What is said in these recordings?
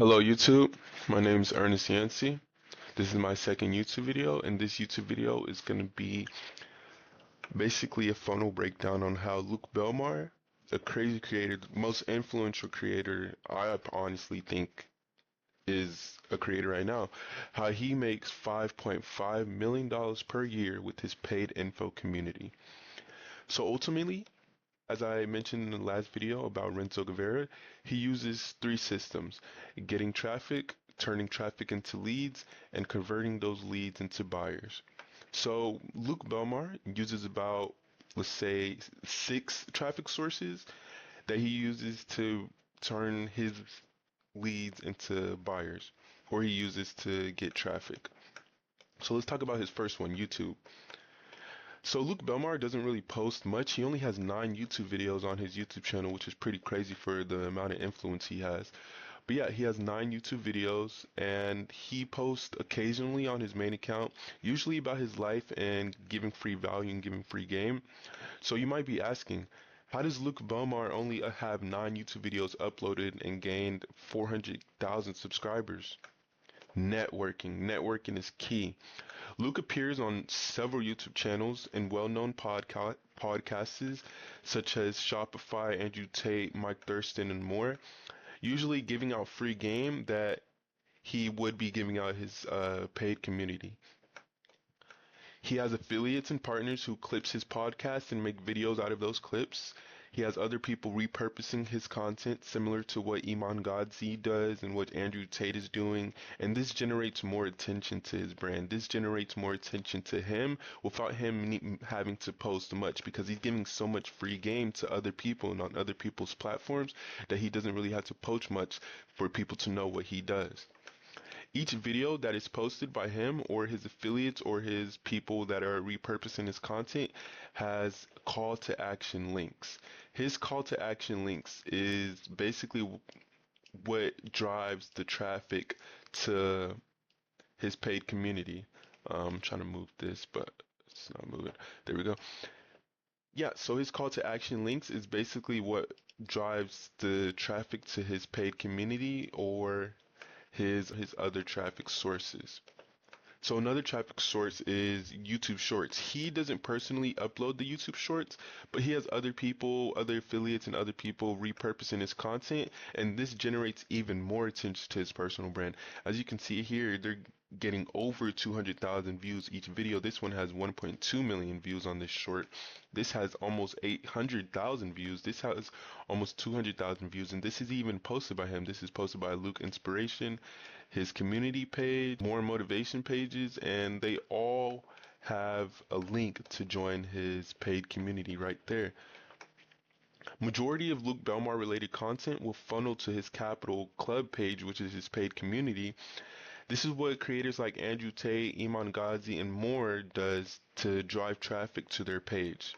Hello YouTube, my name is Ernest Yancey. This is my second YouTube video, and this YouTube video is going to be basically a funnel breakdown on how Luke Belmar, a crazy creator, the most influential creator I honestly think is a creator right now, how he makes $5.5 million per year with his paid info community. So ultimately, as I mentioned in the last video about Renzo Guevara, he uses three systems: getting traffic, turning traffic into leads, and converting those leads into buyers. So Luke Belmar uses about, let's say, six traffic sources that he uses to turn his leads into buyers, or he uses to get traffic. So let's talk about his first one, YouTube. So Luke Belmar doesn't really post much. He only has 9 YouTube videos on his YouTube channel, which is pretty crazy for the amount of influence he has. But yeah, he has 9 YouTube videos, and he posts occasionally on his main account, usually about his life and giving free value and giving free game. So you might be asking, how does Luke Belmar only have 9 YouTube videos uploaded and gained 400,000 subscribers? Networking. Networking is key. Luke appears on several YouTube channels and well-known podcasts such as Shopify, Andrew Tate, Mike Thurston, and more, usually giving out free game that he would be giving out his paid community. He has affiliates and partners who clips his podcast and make videos out of those clips. He has other people repurposing his content similar to what Iman Gadzhi does and what Andrew Tate is doing, and this generates more attention to his brand. This generates more attention to him without him having to post much, because he's giving so much free game to other people and on other people's platforms that he doesn't really have to post much for people to know what he does. Each video that is posted by him or his affiliates or his people that are repurposing his content has call to action links. His call to action links is basically what drives the traffic to his paid community. I'm trying to move this, but it's not moving. There we go. Yeah, so his call to action links is basically what drives the traffic to his paid community or his other traffic sources. So another traffic source is YouTube Shorts. He doesn't personally upload the YouTube Shorts, but he has other people, other affiliates, and other people repurposing his content, and this generates even more attention to his personal brand. As you can see here, they're getting over 200,000 views each video. This one has 1.2 million views on this short. This has almost 800,000 views. This has almost 200,000 views, and this is even posted by him. This is posted by Luke Inspiration, his community page, more motivation pages, and they all have a link to join his paid community right there. Majority of Luke Belmar related content will funnel to his Capital Club page, which is his paid community. This is what creators like Andrew Tate, Iman Gadzhi, and more does to drive traffic to their page.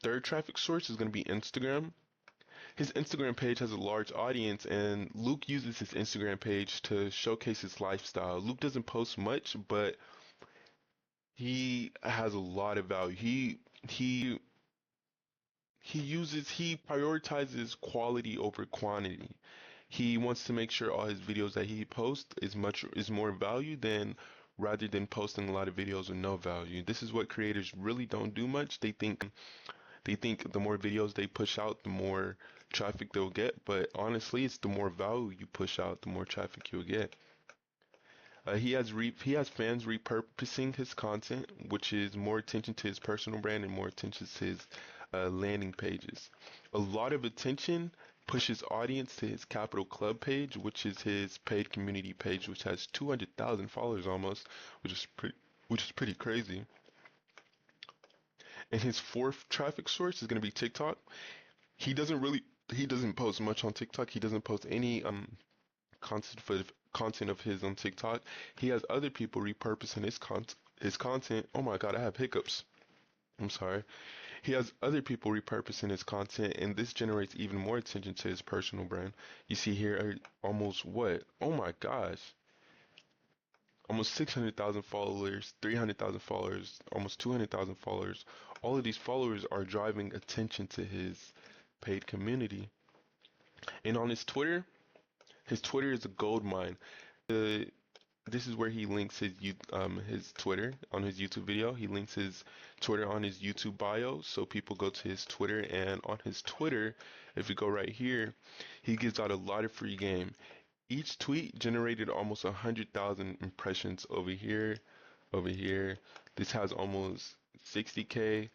Third traffic source is going to be Instagram. His Instagram page has a large audience, and Luke uses his Instagram page to showcase his lifestyle. Luke doesn't post much, but he has a lot of value. He he prioritizes quality over quantity. He wants to make sure all his videos that he posts is more value than rather than posting a lot of videos with no value. This is what creators really don't do much. They think the more videos they push out, the more traffic they'll get, but honestly, it's the more value you push out, the more traffic you'll get. He has fans repurposing his content, which is more attention to his personal brand and more attention to his landing pages. A lot of attention pushes audience to his Capital Club page, which is his paid community page, which has 200,000 followers almost, which is pretty crazy. And his fourth traffic source is going to be TikTok. He doesn't really he doesn't post much on TikTok. He doesn't post any content for content of his on TikTok. He has other people repurposing his content. Oh my God, I have hiccups. I'm sorry. He has other people repurposing his content, and this generates even more attention to his personal brand. You see here almost what? Oh my gosh. Almost 600,000 followers, 300,000 followers, almost 200,000 followers. All of these followers are driving attention to his paid community. And on his Twitter, His Twitter is a gold mine. Uh, this is where he links his Twitter on his YouTube video. He links his Twitter on his YouTube bio, so people go to his Twitter, and on his Twitter, if you go right here, he gives out a lot of free game. Each tweet generated almost 100,000 impressions over here, over here. This has almost 60K.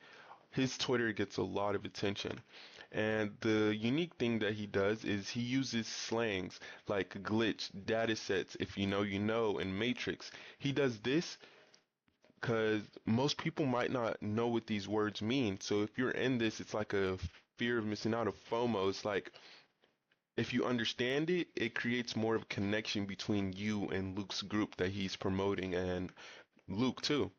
His Twitter gets a lot of attention. And the unique thing that he does is he uses slangs like glitch, data sets, if you know, you know, and matrix. He does this because most people might not know what these words mean. So if you're in this, it's like a fear of missing out, of FOMO. It's like if you understand it, it creates more of a connection between you and Luke's group that he's promoting, and Luke too.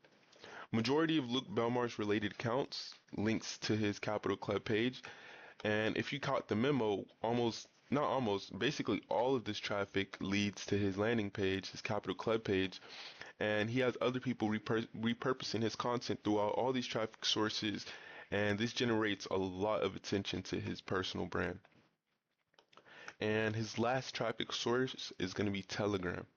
Majority of Luke Belmar's related accounts links to his Capital Club page, and if you caught the memo, not almost, basically all of this traffic leads to his landing page, his Capital Club page, and he has other people repurposing his content throughout all these traffic sources, and this generates a lot of attention to his personal brand. And his last traffic source is going to be Telegram.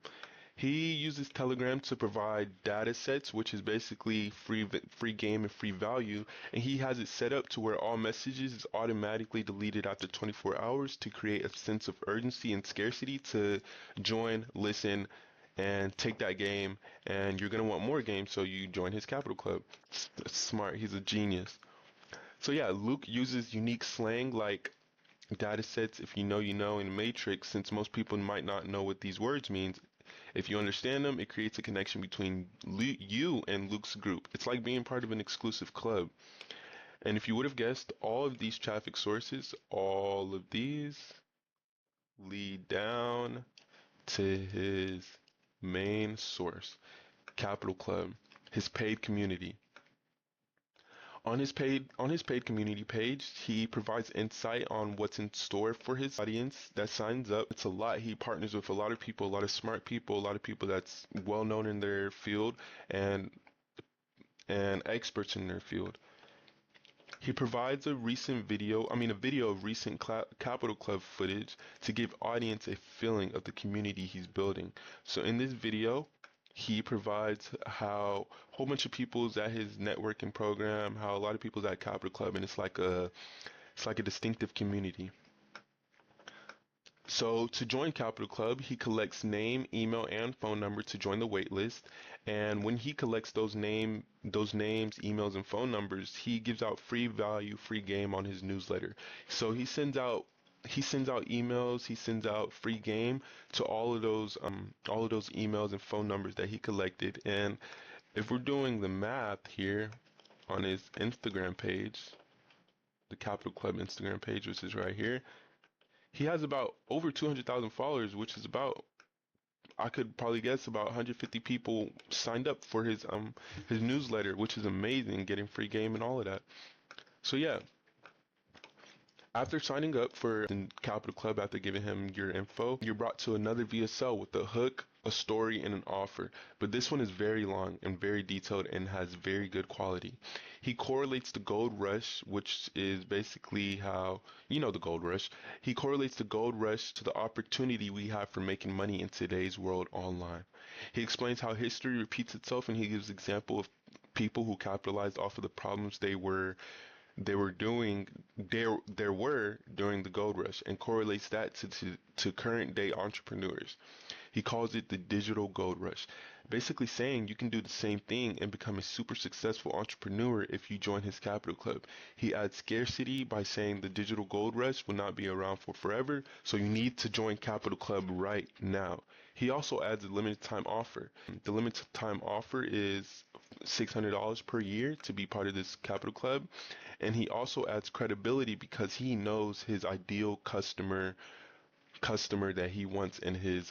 He uses Telegram to provide data sets, which is basically free game and free value, and he has it set up to where all messages is automatically deleted after 24 hours to create a sense of urgency and scarcity to join, listen, and take that game, and you're gonna want more games, so you join his Capital Club. That's smart. He's a genius. So yeah, Luke uses unique slang like data sets, if you know, you know, in Matrix, since most people might not know what these words mean. If you understand them, it creates a connection between you and Luke's group. It's like being part of an exclusive club. And if you would have guessed, all of these traffic sources, all of these lead down to his main source, Capital Club, his paid community. On his paid community page, he provides insight on what's in store for his audience that signs up. It's a lot. He partners with a lot of people, a lot of smart people, a lot of people that's well known in their field and experts in their field. He provides a video of recent Capital Club footage to give audience a feeling of the community he's building. So in this video, he provides how a whole bunch of people's at his networking program, how a lot of people's at Capital Club, and it's like a distinctive community. So to join Capital Club, he collects name, email, and phone number to join the wait list. And when he collects those names, emails, and phone numbers, he gives out free value, free game on his newsletter. So he sends out emails, he sends out free game to all of those emails and phone numbers that he collected. And if we're doing the math here on his Instagram page, the Capital Club Instagram page, which is right here, he has about over 200,000 followers, which is about, I could probably guess, about 150 people signed up for his newsletter, which is amazing, getting free game and all of that. So yeah, after signing up for the Capital Club, after giving him your info, you're brought to another VSL with a hook, a story, and an offer. But this one is very long and very detailed and has very good quality. He correlates the gold rush, which is basically how, you know, the gold rush. He correlates the gold rush to the opportunity we have for making money in today's world online. He explains how history repeats itself, and he gives example of people who capitalized off of the problems there were during the gold rush, and correlates that to current day entrepreneurs. He calls it the digital gold rush, basically saying you can do the same thing and become a super successful entrepreneur if you join his Capital Club. He adds scarcity by saying the digital gold rush will not be around for forever, so you need to join Capital Club right now. He also adds a limited time offer. The limited time offer is $600 per year to be part of this Capital Club, and he also adds credibility because he knows his ideal customer that he wants in his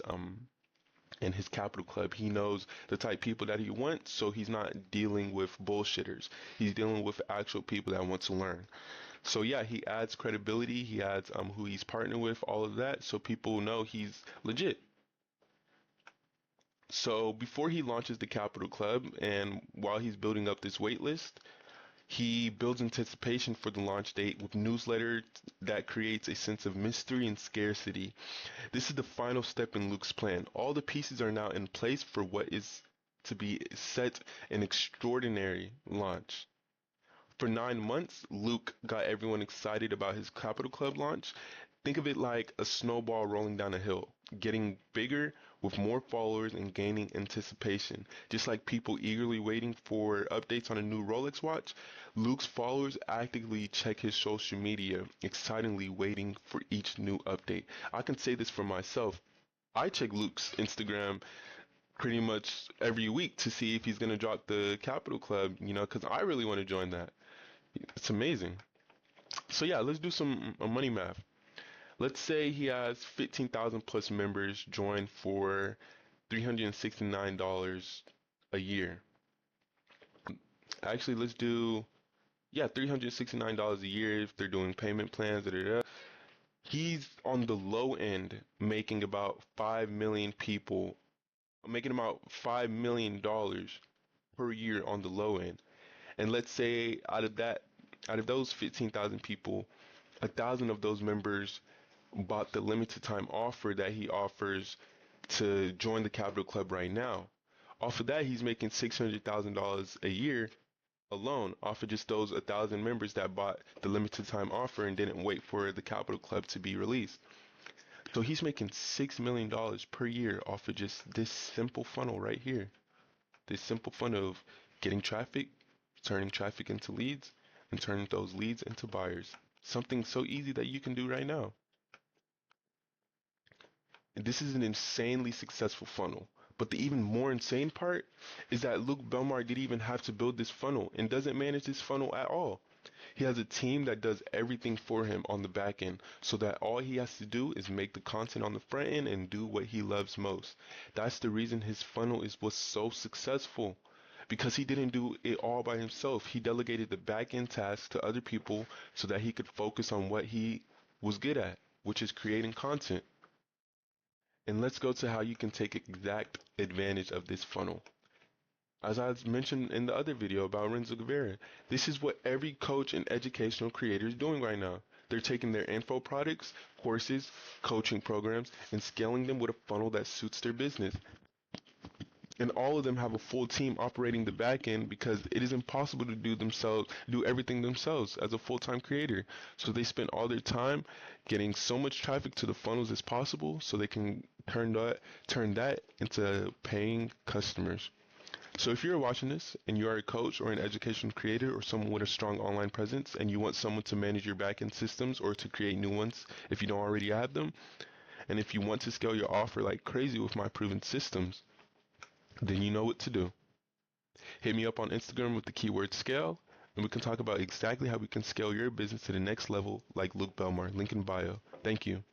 Capital Club. He knows the type of people that he wants, so he's not dealing with bullshitters. He's dealing with actual people that want to learn. So yeah, he adds credibility, he adds who he's partnered with, all of that, so people know he's legit. So before he launches the Capital Club and while he's building up this wait list, He builds anticipation for the launch date with newsletter that creates a sense of mystery and scarcity. This is the final step in Luke's plan. All the pieces are now in place for what is to be set an extraordinary launch. For 9 months, Luke got everyone excited about his Capital Club launch. Think of it like a snowball rolling down a hill, getting bigger with more followers and gaining anticipation. Just like people eagerly waiting for updates on a new Rolex watch, Luke's followers actively check his social media, excitingly waiting for each new update. I can say this for myself. I check Luke's Instagram pretty much every week to see if he's going to drop the Capital Club, because I really want to join that. It's amazing. So yeah, let's do some money math. Let's say he has 15,000 plus members join for $369 a year. Actually, let's do, yeah, $369 a year if they're doing payment plans. Da, da, da. He's on the low end making about 5 million people, making about $5 million per year on the low end. And let's say out of those 15,000 people, 1,000 of those members bought the limited time offer that he offers to join the Capital Club right now. Off of that, he's making $600,000 a year alone off of just those 1,000 members that bought the limited time offer and didn't wait for the Capital Club to be released. So he's making $6 million per year off of just this simple funnel right here. This simple funnel of getting traffic, turning traffic into leads, and turning those leads into buyers. Something so easy that you can do right now. And this is an insanely successful funnel. But the even more insane part is that Luke Belmar didn't even have to build this funnel and doesn't manage this funnel at all. He has a team that does everything for him on the back end so that all he has to do is make the content on the front end and do what he loves most. That's the reason his funnel was so successful, because he didn't do it all by himself. He delegated the back end tasks to other people so that he could focus on what he was good at, which is creating content. And let's go to how you can take exact advantage of this funnel. As I mentioned in the other video about Renzo Guevara, this is what every coach and educational creator is doing right now. They're taking their info products, courses, coaching programs, and scaling them with a funnel that suits their business. And all of them have a full team operating the back end because it is impossible to do everything themselves as a full-time creator. So they spend all their time getting so much traffic to the funnels as possible so they can turn that into paying customers. So if you're watching this and you are a coach or an educational creator or someone with a strong online presence and you want someone to manage your backend systems or to create new ones if you don't already have them, and if you want to scale your offer like crazy with my proven systems, then you know what to do. Hit me up on Instagram with the keyword scale, and we can talk about exactly how we can scale your business to the next level like Luke Belmar. Link in bio. Thank you.